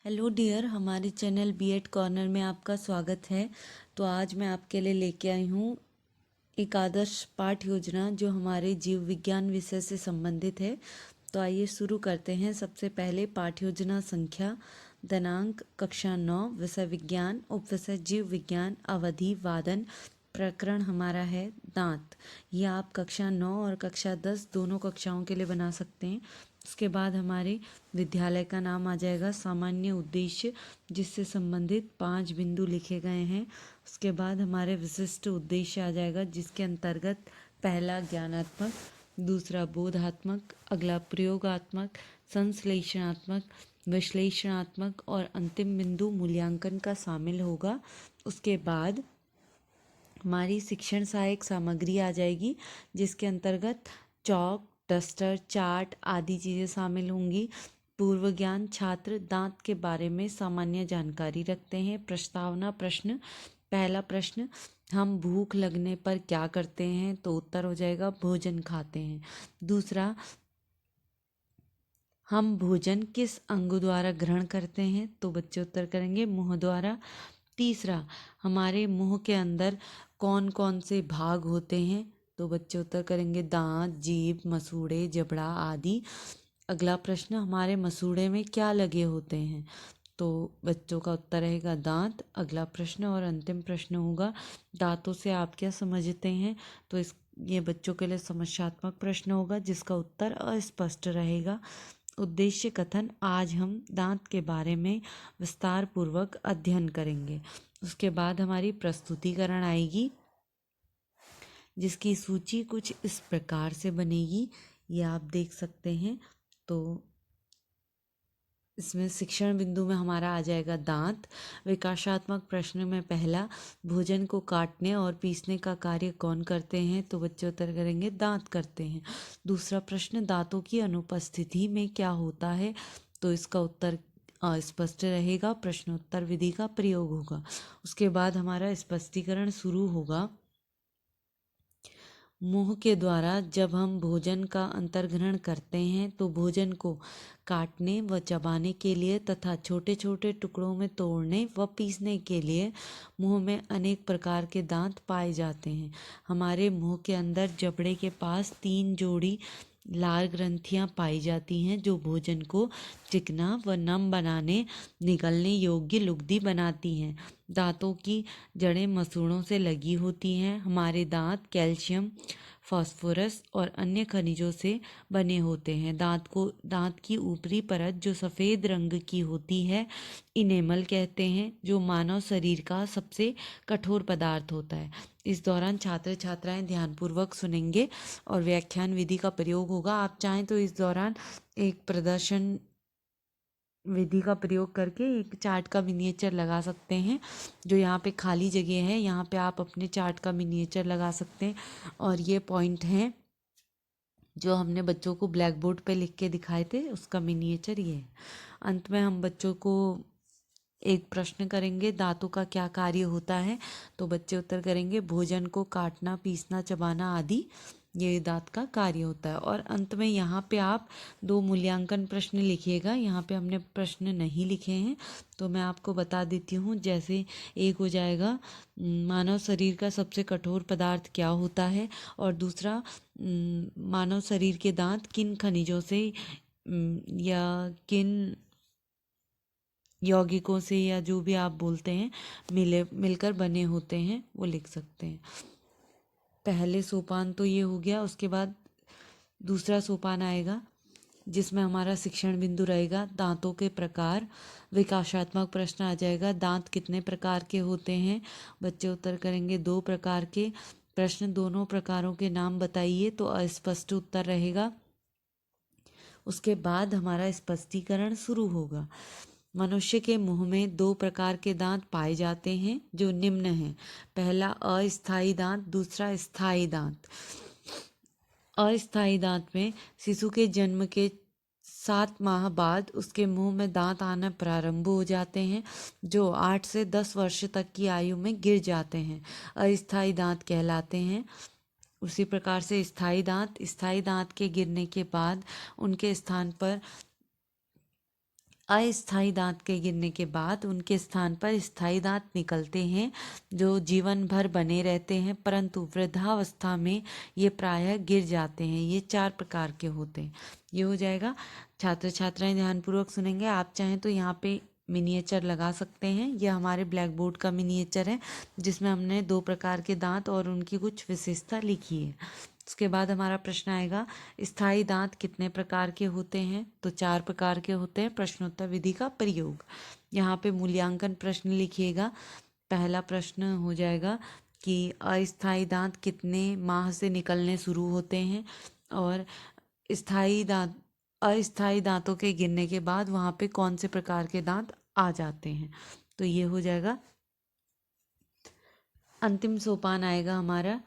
Hello dear, हमारे channel BEd corner में आपका स्वागत है। तो आज मैं आपके लिए लेके आई हूँ एक आदर्श पाठ योजना जो हमारे जीव विज्ञान विषय से संबंधित है। तो आइए शुरू करते हैं। सबसे पहले पाठ योजना संख्या, दिनांक कक्षा 9, विषय विज्ञान, उपविषय जीव विज्ञान, अवधि वादन, प्रकरण हमारा है दांत। यह आप कक्षा 9 और कक्षा 10 दोनों कक्षाओं के लिए बना सकते हैं। उसके बाद हमारे विद्यालय का नाम आ जाएगा सामान्य उद्देश्य, जिससे संबंधित 5 बिंदु लिखे गए हैं। उसके बाद हमारे विशिष्ट उद्देश्य आ जाएगा, जिसके अंतर्गत पहला ज्ञानात्मक, दूसरा बोधात्मक, अगला प्रयोगात्मक, संश्लेषणात्मक, विश्लेषणात्मक और अंतिम बिंदु मूल्यांकन का शामिल होगा। उसके बाद हमारी शिक्षण सहायक सामग्री आ जाएगी, जिसके अंतर्गत चौक, डस्टर, चार्ट आदि चीज़ें शामिल होंगी। पूर्व ज्ञान, छात्र दांत के बारे में सामान्य जानकारी रखते हैं। प्रस्तावना प्रश्न, पहला प्रश्न, हम भूख लगने पर क्या करते हैं? तो उत्तर हो जाएगा भोजन खाते हैं। दूसरा, हम भोजन किस अंग द्वारा ग्रहण करते हैं? तो बच्चे उत्तर करेंगे मुंह द्वारा। तीसरा, हमारे मुंह के अंदर कौन कौन से भाग होते हैं? तो बच्चे उत्तर करेंगे दांत, जीभ, मसूड़े, जबड़ा आदि। अगला प्रश्न, हमारे मसूड़े में क्या लगे होते हैं? तो बच्चों का उत्तर रहेगा दांत। अगला प्रश्न और अंतिम प्रश्न होगा, दांतों से आप क्या समझते हैं? तो ये बच्चों के लिए समस्यात्मक प्रश्न होगा, जिसका उत्तर अस्पष्ट रहेगा। उद्देश्य कथन, आज हम दांत के बारे में विस्तार पूर्वक अध्ययन करेंगे। उसके बाद हमारी प्रस्तुतिकरण आएगी, जिसकी सूची कुछ इस प्रकार से बनेगी, ये आप देख सकते हैं। तो इसमें शिक्षण बिंदु में हमारा आ जाएगा दांत। विकासात्मक प्रश्न में पहला, भोजन को काटने और पीसने का कार्य कौन करते हैं? तो बच्चे उत्तर करेंगे दांत करते हैं। दूसरा प्रश्न, दांतों की अनुपस्थिति में क्या होता है? तो इसका उत्तर स्पष्ट रहेगा, प्रश्नोत्तर विधि का प्रयोग होगा। उसके बाद हमारा स्पष्टीकरण शुरू होगा। मुंह के द्वारा जब हम भोजन का अंतर्ग्रहण करते हैं तो भोजन को काटने व चबाने के लिए तथा छोटे छोटे टुकड़ों में तोड़ने व पीसने के लिए मुंह में अनेक प्रकार के दांत पाए जाते हैं। हमारे मुंह के अंदर जबड़े के पास 3 जोड़ी लाल ग्रंथियां पाई जाती हैं, जो भोजन को चिकना व नम बनाने, निगलने योग्य लुगदी बनाती हैं। दांतों की जड़ें मसूड़ों से लगी होती हैं। हमारे दांत कैल्शियम, फास्फोरस और अन्य खनिजों से बने होते हैं। दांत की ऊपरी परत जो सफ़ेद रंग की होती है, इनेमल कहते हैं, जो मानव शरीर का सबसे कठोर पदार्थ होता है। इस दौरान छात्र छात्राएं ध्यानपूर्वक सुनेंगे और व्याख्यान विधि का प्रयोग होगा। आप चाहें तो इस दौरान एक प्रदर्शन विधि का प्रयोग करके एक चार्ट का मिनिएचर लगा सकते हैं। जो यहाँ पे खाली जगह है, यहाँ पे आप अपने चार्ट का मिनिएचर लगा सकते हैं। और ये पॉइंट हैं जो हमने बच्चों को ब्लैक बोर्ड पे लिख के दिखाए थे, उसका मिनिएचर ये है। अंत में हम बच्चों को एक प्रश्न करेंगे, दांतों का क्या कार्य होता है? तो बच्चे उत्तर करेंगे भोजन को काटना, पीसना, चबाना आदि ये दांत का कार्य होता है। और अंत में यहाँ पे आप 2 मूल्यांकन प्रश्न लिखिएगा। यहाँ पे हमने प्रश्न नहीं लिखे हैं, तो मैं आपको बता देती हूँ। जैसे एक हो जाएगा, मानव शरीर का सबसे कठोर पदार्थ क्या होता है? और दूसरा, मानव शरीर के दांत किन खनिजों से या किन यौगिकों से या जो भी आप बोलते हैं मिलकर बने होते हैं, वो लिख सकते हैं। पहले सोपान तो ये हो गया। उसके बाद दूसरा सोपान आएगा, जिसमें हमारा शिक्षण बिंदु रहेगा दांतों के प्रकार। विकासात्मक प्रश्न आ जाएगा, दांत कितने प्रकार के होते हैं? बच्चे उत्तर करेंगे 2 प्रकार के। प्रश्न, दोनों प्रकारों के नाम बताइए। तो अस्पष्ट उत्तर रहेगा। उसके बाद हमारा स्पष्टीकरण शुरू होगा। मनुष्य के मुंह में 2 प्रकार के दांत पाए जाते हैं, जो निम्न हैं। पहला अस्थायी दांत, दूसरा स्थायी दांत। अस्थायी दांत में शिशु के जन्म के 7 माह बाद उसके मुंह में दांत आना प्रारंभ हो जाते हैं, जो 8 से 10 वर्ष तक की आयु में गिर जाते हैं, अस्थायी दांत कहलाते हैं। उसी प्रकार से स्थायी दांत के गिरने के बाद उनके स्थान पर अस्थायी दांत के गिरने के बाद उनके स्थान पर स्थायी दांत निकलते हैं जो जीवन भर बने रहते हैं, परंतु वृद्धावस्था में ये प्रायः गिर जाते हैं। ये 4 प्रकार के होते हैं। ये हो जाएगा। छात्र छात्राएं ध्यानपूर्वक सुनेंगे। आप चाहें तो यहाँ पे मिनिएचर लगा सकते हैं। यह हमारे ब्लैक बोर्ड का मिनिएचर है जिसमें हमने 2 प्रकार के दांत और उनकी कुछ विशेषता लिखी है। उसके बाद हमारा प्रश्न आएगा, स्थायी दांत कितने प्रकार के होते हैं? तो 4 प्रकार के होते हैं। प्रश्नोत्तर विधि का प्रयोग। यहाँ पे मूल्यांकन प्रश्न लिखिएगा। पहला प्रश्न हो जाएगा कि अस्थायी दांत कितने माह से निकलने शुरू होते हैं, और अस्थायी दांतों के गिरने के बाद वहाँ पे कौन से प्रकार के दांत आ जाते हैं। तो ये हो जाएगा। अंतिम सोपान आएगा हमारा,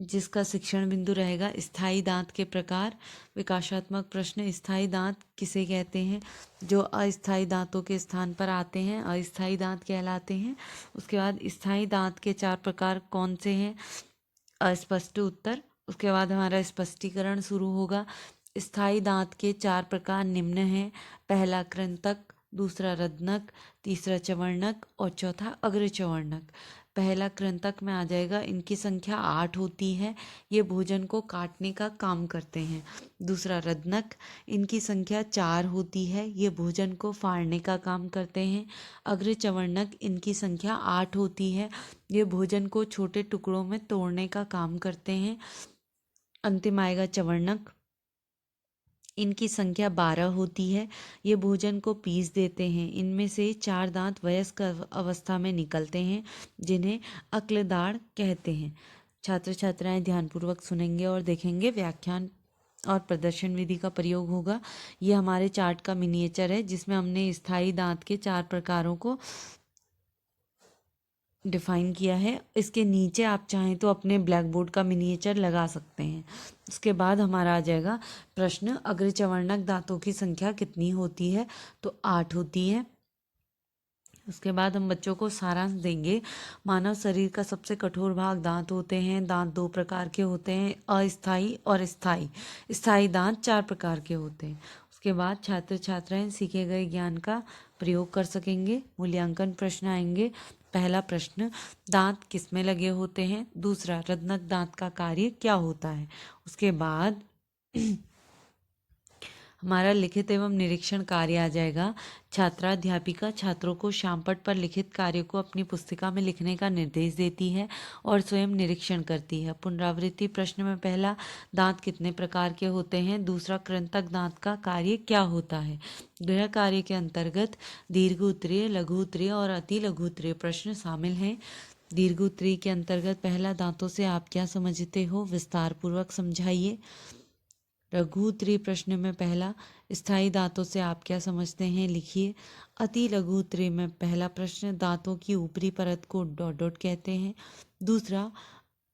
जिसका शिक्षण बिंदु रहेगा स्थायी दांत के प्रकार। विकासात्मक प्रश्न, स्थायी दांत किसे कहते हैं? जो अस्थायी दांतों के स्थान पर आते हैं अस्थायी दांत कहलाते हैं। उसके बाद स्थायी दांत के 4 प्रकार कौन से हैं? अस्पष्ट उत्तर। उसके बाद हमारा स्पष्टीकरण शुरू होगा। स्थायी दांत के 4 प्रकार निम्न हैं। पहला कृंतक, दूसरा रत्नक, तीसरा चवर्णक और चौथा अग्रचवर्णक। पहला कृंतक में आ जाएगा, इनकी संख्या 8 होती है। ये भोजन को काटने का काम करते हैं। दूसरा रत्नक, इनकी संख्या 4 होती है। ये भोजन को फाड़ने का काम करते हैं। अग्रचवर्णक, इनकी संख्या 8 होती है। ये भोजन को छोटे टुकड़ों में तोड़ने का काम करते हैं। अंतिम आएगा चवर्णक, इनकी संख्या 12 होती है। ये भोजन को पीस देते हैं। इनमें से 4 दांत वयस्क अवस्था में निकलते हैं जिन्हें अक्लदाड़ कहते हैं। छात्र छात्राएं ध्यानपूर्वक सुनेंगे और देखेंगे। व्याख्यान और प्रदर्शन विधि का प्रयोग होगा। ये हमारे चार्ट का मिनिएचर है जिसमें हमने स्थायी दांत के 4 प्रकारों को डिफाइन किया है। इसके नीचे आप चाहें तो अपने ब्लैक बोर्ड का मिनिएचर लगा सकते हैं। उसके बाद हमारा आ जाएगा प्रश्न, अग्रचवर्णक दांतों की संख्या कितनी होती है? तो 8 होती है। उसके बाद हम बच्चों को सारांश देंगे। मानव शरीर का सबसे कठोर भाग दांत होते हैं। दांत 2 प्रकार के होते हैं, अस्थायी और स्थायी। स्थायी दांत 4 प्रकार के होते हैं। उसके बाद छात्र छात्राएं सीखे गए ज्ञान का प्रयोग कर सकेंगे। मूल्यांकन प्रश्न आएंगे। पहला प्रश्न, दांत किसमें लगे होते हैं? दूसरा, रत्नक दांत का कार्य क्या होता है? उसके बाद हमारा लिखित एवं निरीक्षण कार्य आ जाएगा। छात्राध्यापिका छात्रों को श्यामपट्ट पर लिखित कार्य को अपनी पुस्तिका में लिखने का निर्देश देती है और स्वयं निरीक्षण करती है। पुनरावृत्ति प्रश्न में पहला, दांत कितने प्रकार के होते हैं? दूसरा, कृंतक दांत का कार्य क्या होता है? गृह कार्य के अंतर्गत दीर्घ उत्तरीय, लघु उत्तरीय और अति लघु उत्तरीय प्रश्न शामिल हैं। दीर्घ उत्तरीय के अंतर्गत पहला, दांतों से आप क्या समझते हो? विस्तार पूर्वक समझाइए। लघु उत्तरीय प्रश्न में पहला, स्थायी दांतों से आप क्या समझते हैं? लिखिए। अति लघु उत्तरीय में पहला प्रश्न, दांतों की ऊपरी परत को डॉट डॉट कहते हैं। दूसरा,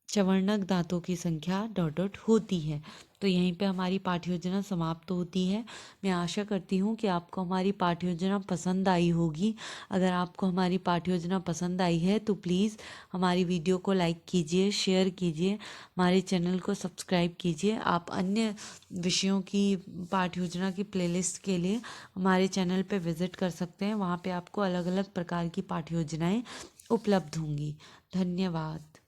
चवर्णक दांतों की संख्या डॉट डॉट होती है। तो यहीं पे हमारी पाठ्य योजना समाप्त होती है। मैं आशा करती हूँ कि आपको हमारी पाठ्य योजना पसंद आई होगी। अगर आपको हमारी पाठ्य योजना पसंद आई है तो प्लीज़ हमारी वीडियो को लाइक कीजिए, शेयर कीजिए, हमारे चैनल को सब्सक्राइब कीजिए। आप अन्य विषयों की पाठ्य योजना की प्लेलिस्ट के लिए हमारे चैनल पर विजिट कर सकते हैं। वहाँ पे आपको अलग अलग प्रकार की पाठ्य योजनाएँ उपलब्ध होंगी। धन्यवाद।